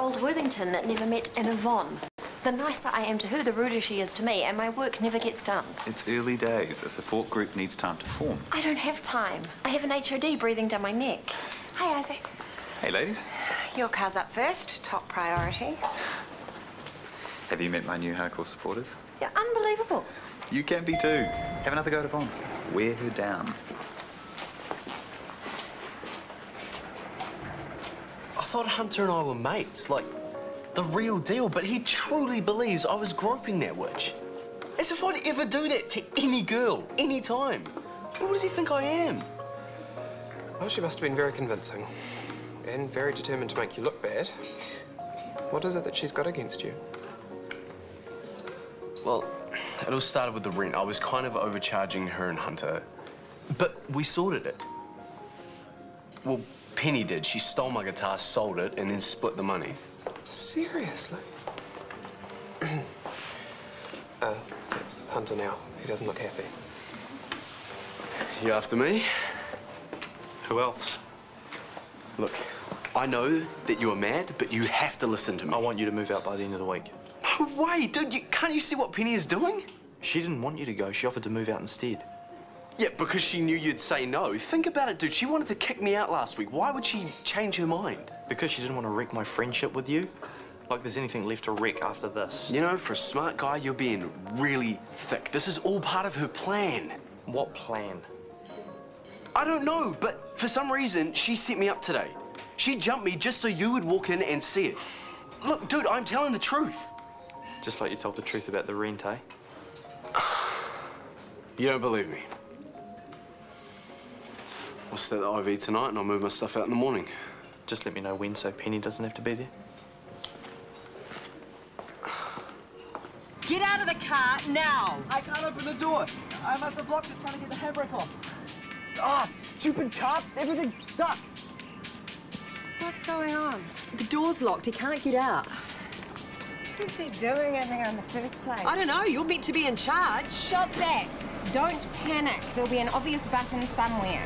old Worthington never met an Yvonne. The nicer I am to her, the ruder she is to me, and my work never gets done. It's early days. A support group needs time to form. I don't have time. I have an HOD breathing down my neck. Hi, Isaac. Hey, ladies. Your car's up first, top priority. Have you met my new hardcore supporters? You're unbelievable. You can be too. Have another go at Yvonne. Wear her down. I thought Hunter and I were mates, like the real deal, but he truly believes I was groping that witch. As if I'd ever do that to any girl, any time. What does he think I am? Well, she must have been very convincing and very determined to make you look bad. What is it that she's got against you? Well, it all started with the rent. I was kind of overcharging her and Hunter, but we sorted it. Well, Penny did. She stole my guitar, sold it, and then split the money. Seriously? That's Hunter now. He doesn't look happy. You after me? Who else? Look, I know that you are mad, but you have to listen to me. I want you to move out by the end of the week. No way, dude. Can't you see what Penny is doing? She didn't want you to go. She offered to move out instead. Yeah, because she knew you'd say no. Think about it, dude. She wanted to kick me out last week. Why would she change her mind? Because she didn't want to wreck my friendship with you. Like there's anything left to wreck after this. You know, for a smart guy, you're being really thick. This is all part of her plan. What plan? I don't know, but for some reason, she set me up today. She jumped me just so you would walk in and see it. Look, dude, I'm telling the truth. Just like you told the truth about the rent, eh? You don't believe me. I'll stay at the IV tonight and I'll move my stuff out in the morning. Just let me know when so Penny doesn't have to be there. Get out of the car now! I can't open the door. I must have blocked it trying to get the handbrake off. Oh, stupid cop. Everything's stuck. What's going on? The door's locked. He can't get out. What's he doing in there in the first place? I don't know. You're meant to be in charge. Stop that. Don't panic. There'll be an obvious button somewhere.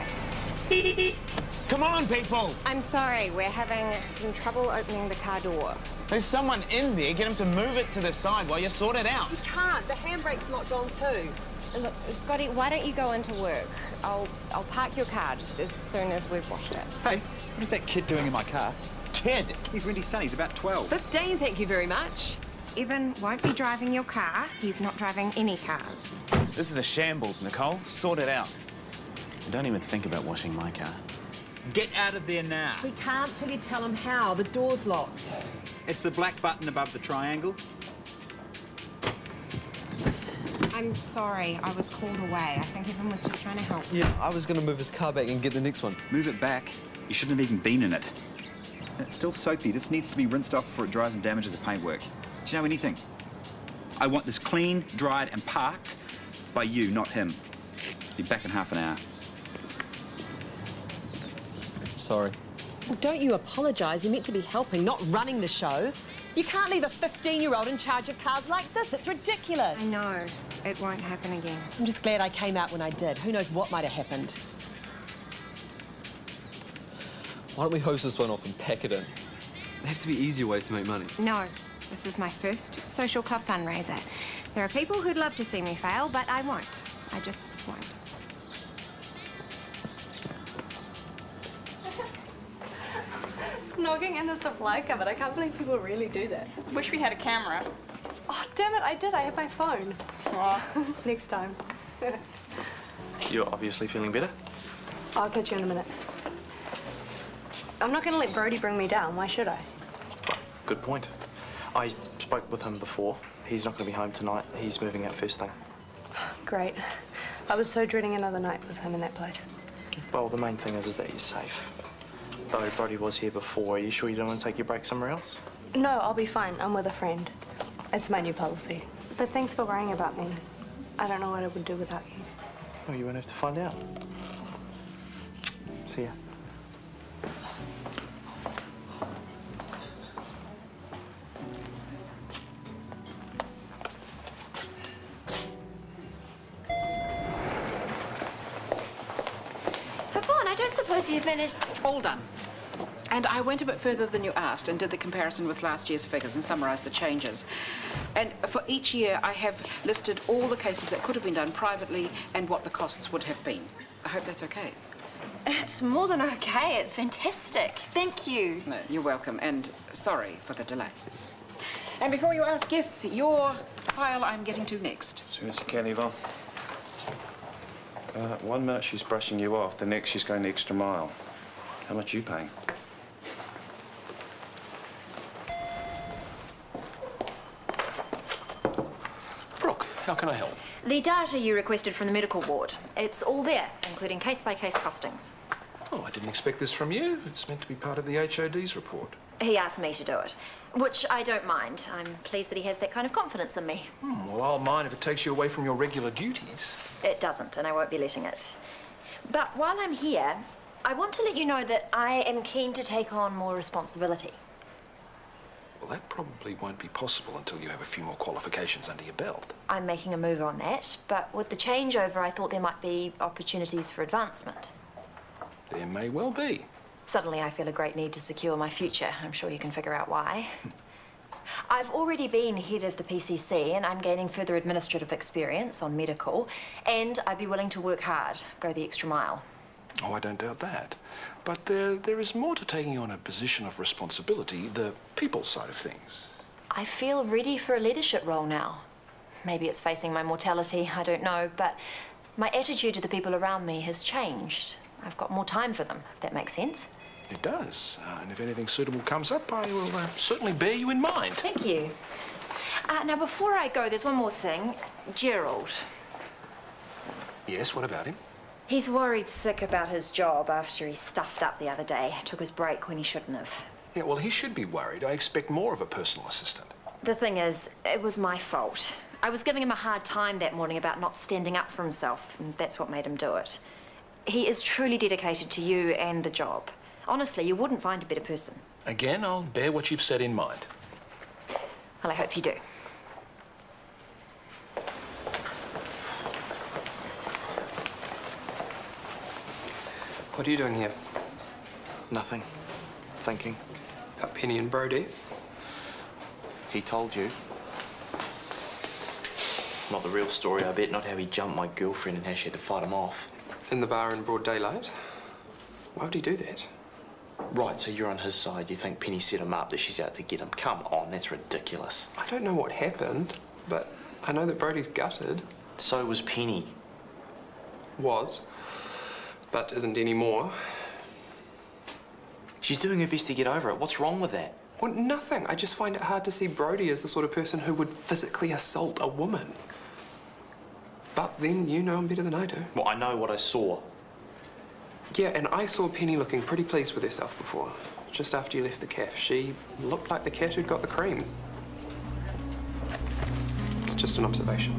Come on, people. I'm sorry. We're having some trouble opening the car door. There's someone in there. Get him to move it to the side while you sort it out. You can't. The handbrake's locked on too. Look, Scotty, why don't you go into work? I'll park your car just as soon as we've washed it. Hey, what is that kid doing in my car? Kid. He's Wendy's son. He's about 12. 15, thank you very much. Evan won't be driving your car. He's not driving any cars. This is a shambles, Nicole. Sort it out. And don't even think about washing my car. Get out of there now. We can't till you tell him how. The door's locked. It's the black button above the triangle. I'm sorry. I was called away. I think Evan was just trying to help. Yeah, I was going to move his car back and get the next one. Move it back. You shouldn't have even been in it. And it's still soapy. This needs to be rinsed off before it dries and damages the paintwork. Do you know anything? I want this clean, dried and parked by you, not him. Be back in half an hour. Sorry. Well, don't you apologise. You're meant to be helping, not running the show. You can't leave a 15-year-old in charge of cars like this. It's ridiculous. I know. It won't happen again. I'm just glad I came out when I did. Who knows what might have happened. Why don't we host this one off and pack it in? There have to be easier ways to make money. No. This is my first social club fundraiser. There are people who'd love to see me fail, but I won't. I just won't. Snogging in the supply cupboard. I can't believe people really do that. Wish we had a camera. Oh, damn it, I did. I had my phone. Oh. Next time. You're obviously feeling better. I'll catch you in a minute. I'm not going to let Brody bring me down. Why should I? Good point. I spoke with him before. He's not going to be home tonight. He's moving out first thing. Great. I was so dreading another night with him in that place. Well, the main thing is that he's safe. Though Brody was here before, are you sure you don't want to take your break somewhere else? No, I'll be fine. I'm with a friend. It's my new policy. But thanks for worrying about me. I don't know what I would do without you. Well, you won't have to find out. See ya. Yvonne, I don't suppose you've managed... All done. And I went a bit further than you asked and did the comparison with last year's figures and summarised the changes. And for each year, I have listed all the cases that could have been done privately and what the costs would have been. I hope that's okay. It's more than okay. It's fantastic. Thank you. No, you're welcome, and sorry for the delay. And before you ask, yes, your file I'm getting to next. As soon as you can, Yvonne. 1 minute she's brushing you off, the next she's going the extra mile. How much are you paying? Brooke, how can I help? The data you requested from the medical ward. It's all there, including case-by-case costings. Oh, I didn't expect this from you. It's meant to be part of the HOD's report. He asked me to do it, which I don't mind. I'm pleased that he has that kind of confidence in me. Well, I'll mind if it takes you away from your regular duties. It doesn't, and I won't be letting it. But while I'm here, I want to let you know that I am keen to take on more responsibility. Well, that probably won't be possible until you have a few more qualifications under your belt. I'm making a move on that, but with the changeover, I thought there might be opportunities for advancement. There may well be. Suddenly, I feel a great need to secure my future. I'm sure you can figure out why. I've already been head of the PCC, and I'm gaining further administrative experience on medical, and I'd be willing to work hard, go the extra mile. Oh, I don't doubt that. But there is more to taking on a position of responsibility, the people side of things. I feel ready for a leadership role now. Maybe it's facing my mortality, I don't know, but my attitude to the people around me has changed. I've got more time for them, if that makes sense. It does. And if anything suitable comes up, I will certainly bear you in mind. Thank you. Now, before I go, there's one more thing. Gerald. Yes, what about him? He's worried sick about his job after he stuffed up the other day. Took his break when he shouldn't have. Yeah, well, he should be worried. I expect more of a personal assistant. The thing is, it was my fault. I was giving him a hard time that morning about not standing up for himself, and that's what made him do it. He is truly dedicated to you and the job. Honestly, you wouldn't find a better person. Again, I'll bear what you've said in mind. Well, I hope you do. What are you doing here? Nothing. Thinking. About Penny and Brody? He told you. Not the real story, I bet. Not how he jumped my girlfriend and how she had to fight him off. In the bar in broad daylight? Why would he do that? Right, so you're on his side. You think Penny set him up, that she's out to get him. Come on, that's ridiculous. I don't know what happened, but I know that Brody's gutted. So was Penny. Was. But isn't anymore. She's doing her best to get over it. What's wrong with that? Well, nothing. I just find it hard to see Brody as the sort of person who would physically assault a woman. But then you know him better than I do. Well, I know what I saw. Yeah, and I saw Penny looking pretty pleased with herself before. Just after you left the cafe, she looked like the cat who'd got the cream. It's just an observation.